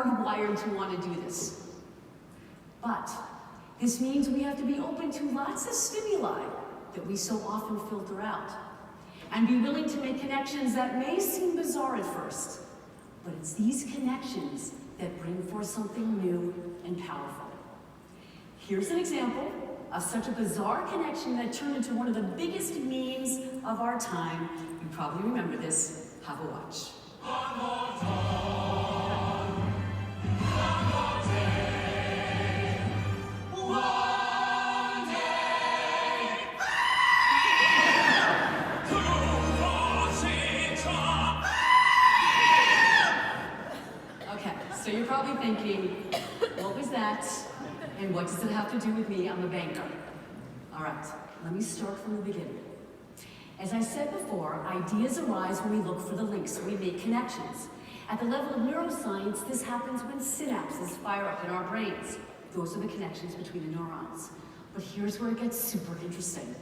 hardwired to want to do this. But this means we have to be open to lots of stimuli that we so often filter out, and be willing to make connections that may seem bizarre at first, but it's these connections that bring forth something new and powerful. Here's an example of such a bizarre connection that turned into one of the biggest memes of our time. You probably remember this. Have a watch. One more time, one more day, one day. Okay, so you're probably thinking, what was that? And what does it have to do with me? I'm a banker. All right, let me start from the beginning. As I said before, ideas arise when we look for the links, we make connections. At the level of neuroscience, this happens when synapses fire up in our brains. Those are the connections between the neurons. But here's where it gets super interesting.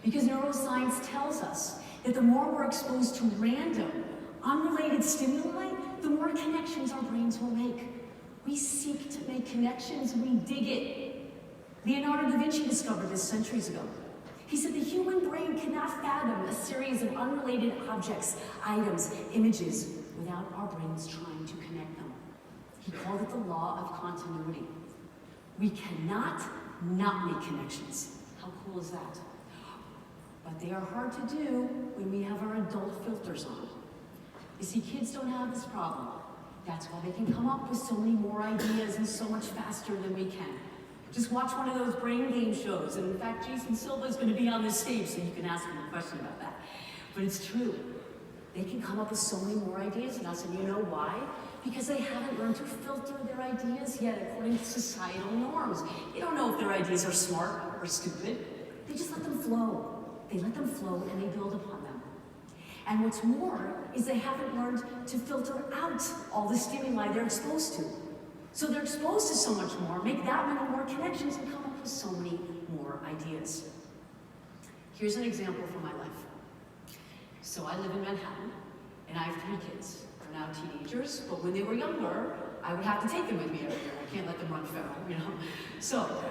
Because neuroscience tells us that the more we're exposed to random, unrelated stimuli, the more connections our brains will make. We seek to make connections, we dig it. Leonardo da Vinci discovered this centuries ago. He said the human brain cannot fathom a series of unrelated objects, items, images, without our brains trying to connect them. He called it the law of continuity. We cannot not make connections. How cool is that? But they are hard to do when we have our adult filters on. You see, kids don't have this problem. That's why they can come up with so many more ideas and so much faster than we can. Just watch one of those brain game shows, and in fact, Jason Silva is going to be on this stage, so you can ask him a question about that. But it's true. They can come up with so many more ideas than us, and you know why? Because they haven't learned to filter their ideas yet according to societal norms. You don't know if their ideas are smart or stupid. They just let them flow. They let them flow, and they build upon them. And what's more is they haven't learned to filter out all the stimuli they're exposed to. So they're exposed to so much more, make that many more connections, and come up with so many more ideas. Here's an example from my life. So I live in Manhattan, and I have 3 kids. They're now teenagers, but when they were younger, I would have to take them with me everywhere. I can't let them run feral, you know? So,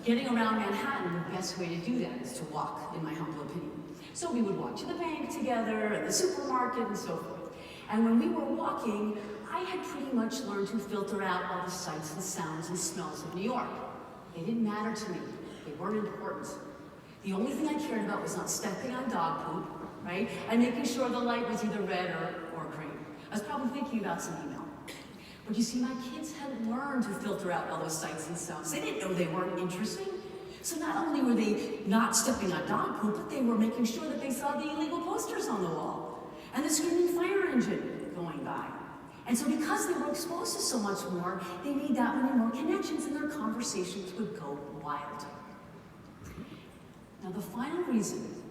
getting around Manhattan, the best way to do that is to walk, in my humble opinion. So we would walk to the bank together, and the supermarket, and so forth. And when we were walking, I had pretty much learned to filter out all the sights and sounds and smells of New York. They didn't matter to me. They weren't important. The only thing I cared about was not stepping on dog poop, right? And making sure the light was either red or green. I was probably thinking about some email. But you see, my kids hadn't learned to filter out all those sights and sounds. They didn't know they weren't interesting. So not only were they not stepping on dog poop, but they were making sure that they saw the illegal posters on the wall and the screaming fire engine going by. And so because they were exposed to so much more, they made that many more connections and their conversations would go wild. Now the final reason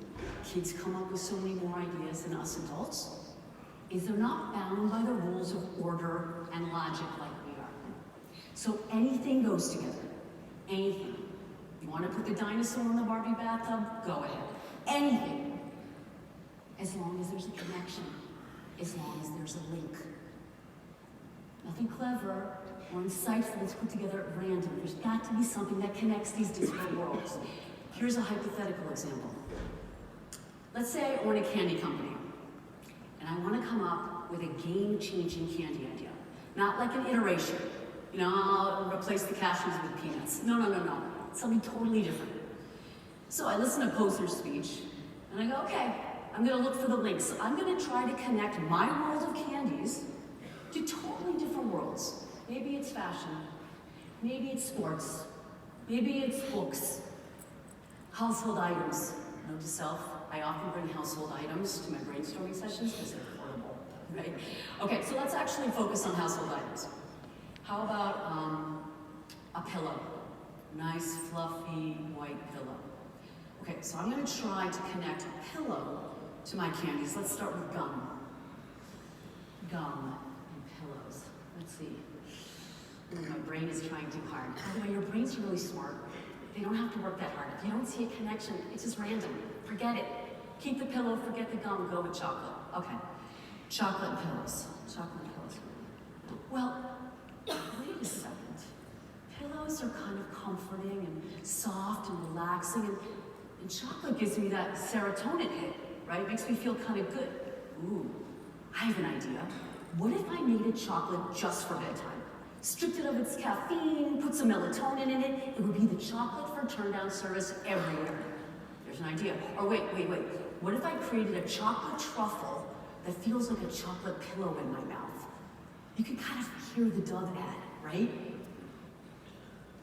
kids come up with so many more ideas than us adults is they're not bound by the rules of order and logic like we are. So anything goes together, anything. You want to put the dinosaur in the Barbie bathtub? Go ahead. Anything. As long as there's a connection, as long as there's a link. Nothing clever or insightful is put together at random. There's got to be something that connects these disparate worlds. Here's a hypothetical example. Let's say I own a candy company, and I want to come up with a game-changing candy idea. Not like an iteration. You know, I'll replace the cashews with peanuts. No. Something totally different. So I listen to Posner's speech, and I go, okay, I'm going to look for the links. I'm going to try to connect my world of candies to totally different worlds. Maybe it's fashion, maybe it's sports, maybe it's books, household items. Note to self, I often bring household items to my brainstorming sessions because they're affordable, right? Okay, so let's actually focus on household items. How about a pillow? Nice, fluffy, white pillow. Okay, so I'm gonna try to connect a pillow to my candies. Let's start with gum. Gum and pillows. Let's see. Ooh, my brain is trying too hard. By the way, your brains are really smart. They don't have to work that hard. If you don't see a connection, it's just random. Forget it. Keep the pillow, forget the gum, go with chocolate. Okay. Chocolate and pillows. Chocolate and pillows. Well, pearls are kind of comforting and soft and relaxing, and chocolate gives me that serotonin hit, right? It makes me feel kind of good. Ooh, I have an idea. What if I made a chocolate just for bedtime? Stripped it of its caffeine, put some melatonin in it, it would be the chocolate for turn-down service everywhere. There's an idea. Or wait. What if I created a chocolate truffle that feels like a chocolate pillow in my mouth? You can kind of hear the Dove ad, right?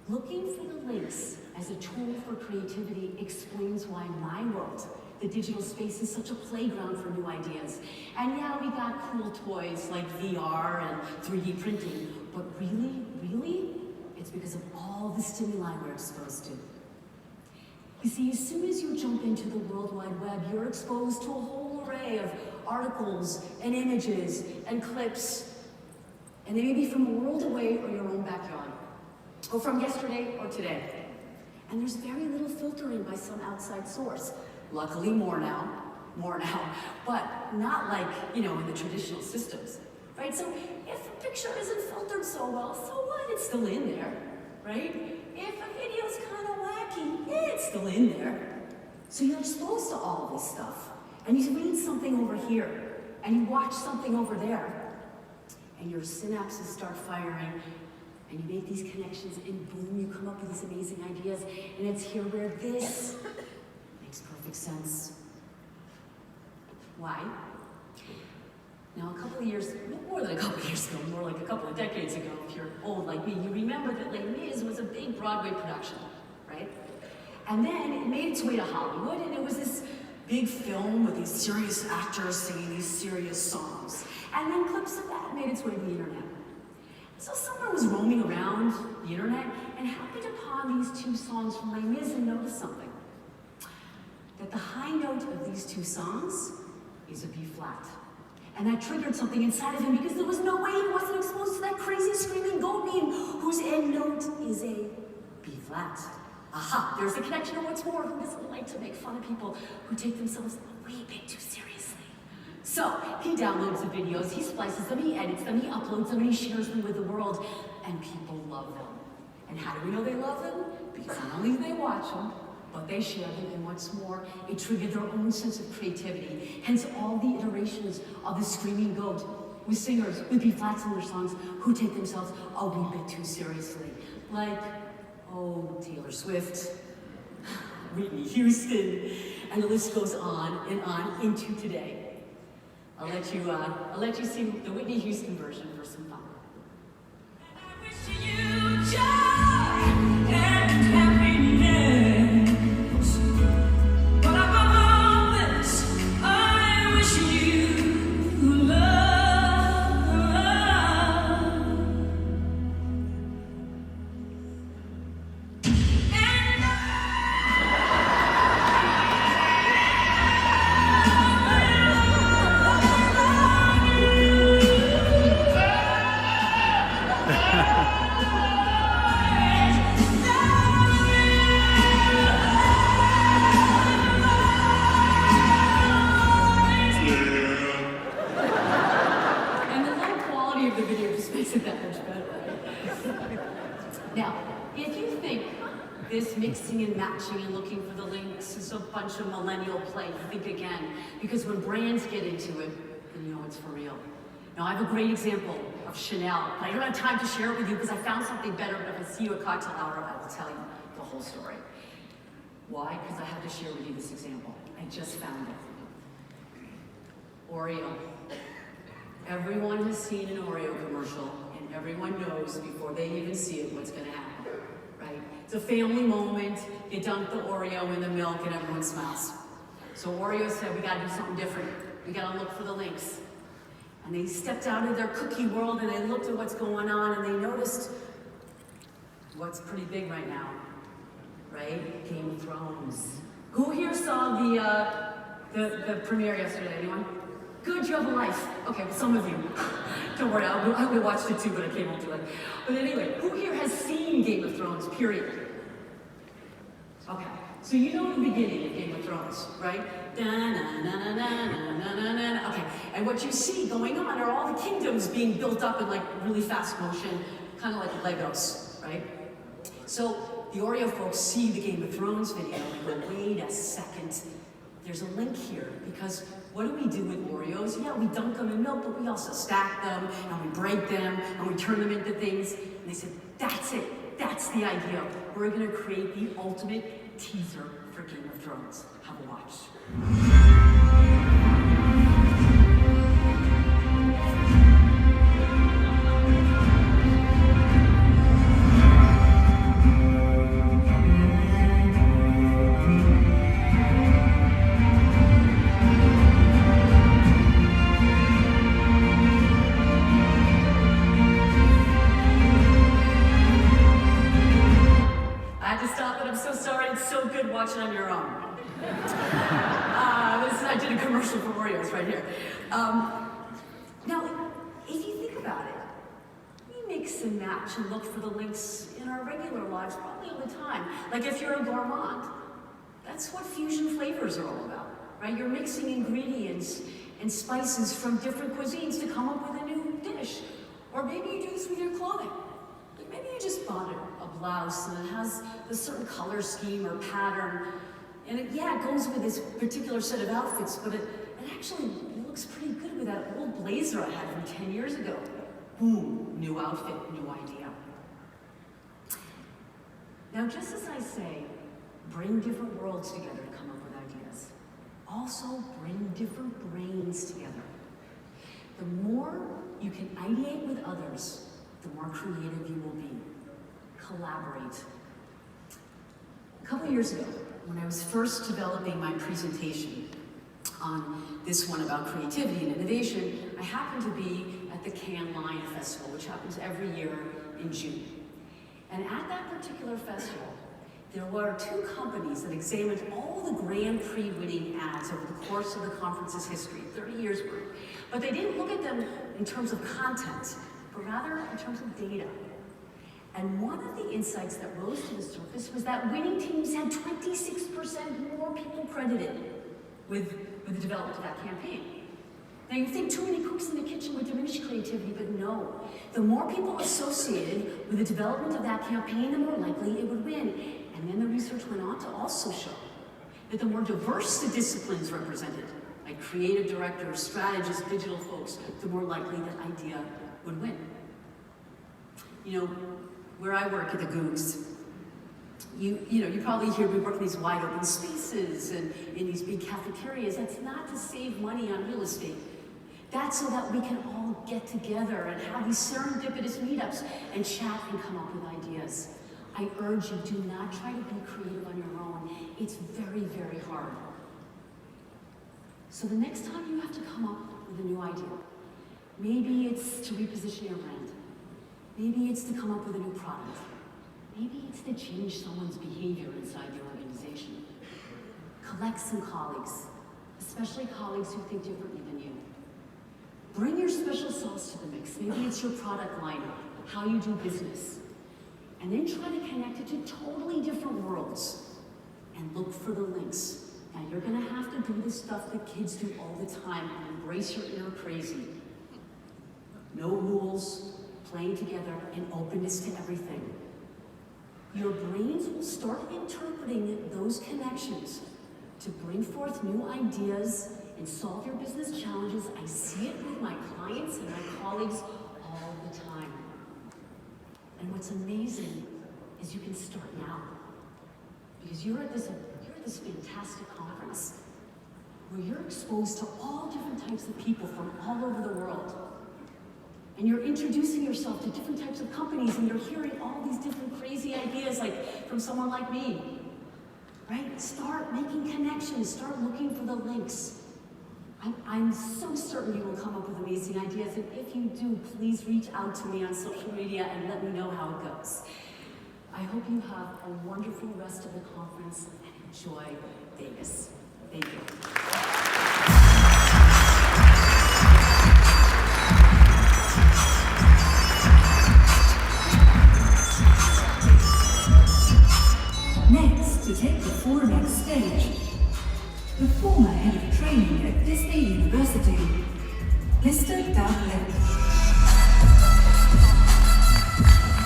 Looking for the links as a tool for creativity explains why my world, the digital space, is such a playground for new ideas. And yeah, we got cool toys like VR and 3D printing, but really, it's because of all the stimuli we're exposed to. You see, as soon as you jump into the World Wide Web, you're exposed to a whole array of articles and images and clips. And they may be from a world away or your own backyard, or from yesterday or today. And there's very little filtering by some outside source. Luckily, more now, but not like, in the traditional systems, right? So if a picture isn't filtered so well, so what? It's still in there, right? If a video's kind of wacky, it's still in there. So you're exposed to all of this stuff, and you read something over here, and you watch something over there, and your synapses start firing, and you make these connections, and boom, you come up with these amazing ideas, and it's here where this makes perfect sense. Why? Now, a couple of years, more than a couple of years ago, more like a couple of decades ago, if you're old like me, you remember that Les Mis was a big Broadway production, right? And then it made its way to Hollywood, and it was this big film with these serious actors singing these serious songs. And then clips of that made its way to the internet. So someone was roaming around the internet and happened upon these two songs from Les Mis and noticed something. That the high note of these two songs is a B flat. And that triggered something inside of him because there was no way he wasn't exposed to that crazy screaming goat meme whose end note is a B flat. Aha, there's a connection, and what's more, who doesn't like to make fun of people who take themselves a wee bit too seriously? So he downloads the videos, he splices them, he edits them, he uploads them, and he shares them with the world, and people love them. And how do we know they love them? Because not only do they watch them, but they share them, and what's more, it triggered their own sense of creativity. Hence all the iterations of the screaming goat with singers with B-flats in their songs who take themselves a wee bit too seriously. Like, Taylor Swift, Whitney Houston, and the list goes on and on into today. I'll let you see the Whitney Houston version for some fun. I wish you joy and happiness. But above all this, I wish you love. And the low quality of the video just makes it that much better. Now, if you think this mixing and matching and looking for the links is a bunch of millennial play, think again. Because when brands get into it, then you know it's for real. Now, I have a great example of Chanel. I don't have time to share it with you because I found something better, but if I see you at cocktail hour, I will tell you the whole story. Why? Because I have to share with you this example. I just found it. Oreo. Everyone has seen an Oreo commercial, and everyone knows before they even see it what's going to happen, right? It's a family moment. You dunk the Oreo in the milk, and everyone smiles. So Oreo said, we got to do something different. We got to look for the links. And they stepped out of their cookie world, and they looked at what's going on, and they noticed what's pretty big right now, right? Game of Thrones. Who here saw the premiere yesterday? Anyone? Good, you have a life. Okay, well, some of you. Don't worry, I watched it too, but I came home to it. But anyway, who here has seen Game of Thrones, period? Okay, so you know the beginning of Game of Thrones, right? Okay, and what you see going on are all the kingdoms being built up in like really fast motion, kind of like Legos, right? So the Oreo folks see the Game of Thrones video and go, wait a second, there's a link here, because what do we do with Oreos? Yeah, we dunk them in milk, but we also stack them, and we break them, and we turn them into things. And they said, that's it, that's the idea. We're gonna create the ultimate teaser for Game of Thrones. Have a watch. I had to stop it, I'm so sorry, it's so good watching on your own. I did a commercial for Oreos right here. Now, if you think about it, we mix and match and look for the links in our regular lives probably all the time. Like if you're a gourmand, that's what fusion flavors are all about, right? You're mixing ingredients and spices from different cuisines to come up with a new dish. Or maybe you do this with your clothing. Like maybe you just bought a blouse and it has a certain color scheme or pattern. And it goes with this particular set of outfits, but it actually looks pretty good with that old blazer I had from 10 years ago. Boom, new outfit, new idea. Now, just as I say, bring different worlds together to come up with ideas. Also, bring different brains together. The more you can ideate with others, the more creative you will be. Collaborate. A couple years ago, when I was first developing my presentation on this one about creativity and innovation, I happened to be at the Cannes Lion Festival, which happens every year in June. And at that particular festival, there were two companies that examined all the Grand Prix winning ads over the course of the conference's history, 30 years worth. But they didn't look at them in terms of content, but rather in terms of data. And one of the insights that rose to the surface was that winning teams had 26% more people credited with the development of that campaign. Now you think too many cooks in the kitchen would diminish creativity, but no. The more people associated with the development of that campaign, the more likely it would win. And then the research went on to also show that the more diverse the disciplines represented, like creative directors, strategists, digital folks, the more likely that idea would win. You know, where I work at the Googs, you probably hear we work in these wide open spaces and in these big cafeterias. That's not to save money on real estate. That's so that we can all get together and have these serendipitous meetups and chat and come up with ideas. I urge you, do not try to be creative on your own. It's very, very hard. So the next time you have to come up with a new idea, maybe it's to reposition your brand. Maybe it's to come up with a new product. Maybe it's to change someone's behavior inside your organization. Collect some colleagues, especially colleagues who think differently than you. Bring your special sauce to the mix. Maybe it's your product lineup, how you do business. And then try to connect it to totally different worlds and look for the links. Now you're gonna have to do the stuff that kids do all the time and embrace your inner crazy. No rules, playing together, and openness to everything. Your brains will start interpreting those connections to bring forth new ideas and solve your business challenges. I see it with my clients and my colleagues all the time. And what's amazing is you can start now. Because you're at this fantastic conference where you're exposed to all different types of people from all over the world. And you're introducing yourself to different types of companies, and you're hearing all these different crazy ideas, like from someone like me, right? Start making connections, start looking for the links. I'm so certain you will come up with amazing ideas, and if you do, please reach out to me on social media and let me know how it goes. I hope you have a wonderful rest of the conference and enjoy Vegas. Thank you. Next, to take the format stage, the former head of training at Disney University, Mr. Doug Levy.